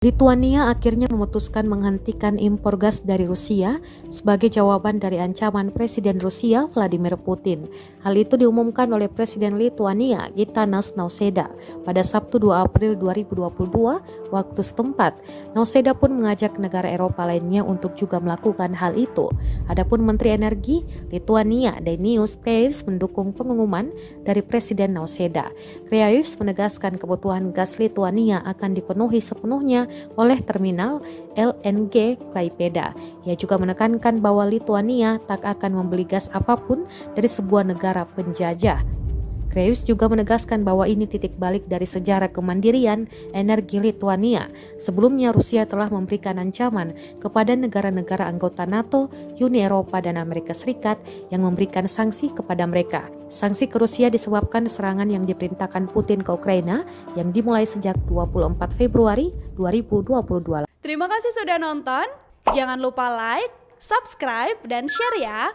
Lituania akhirnya memutuskan menghentikan impor gas dari Rusia sebagai jawaban dari ancaman Presiden Rusia Vladimir Putin. Hal itu diumumkan oleh Presiden Lituania Gitanas Nausėda pada Sabtu 2 April 2022 waktu setempat. Nausėda pun mengajak negara Eropa lainnya untuk juga melakukan hal itu. Adapun Menteri Energi Lituania Dainius Kreivys mendukung pengumuman dari Presiden Nausėda. Kreivys menegaskan kebutuhan gas Lituania akan dipenuhi sepenuhnya oleh terminal LNG Klaipėda. Ia juga menekankan bahwa Lituania tak akan membeli gas apapun dari sebuah negara penjajah. Kreivys juga menegaskan bahwa ini titik balik dari sejarah kemandirian energi Lituania. Sebelumnya Rusia telah memberikan ancaman kepada negara-negara anggota NATO, Uni Eropa, dan Amerika Serikat yang memberikan sanksi kepada mereka. Sanksi ke Rusia disebabkan serangan yang diperintahkan Putin ke Ukraina yang dimulai sejak 24 Februari 2022. Terima kasih sudah nonton. Jangan lupa like, subscribe, dan share ya.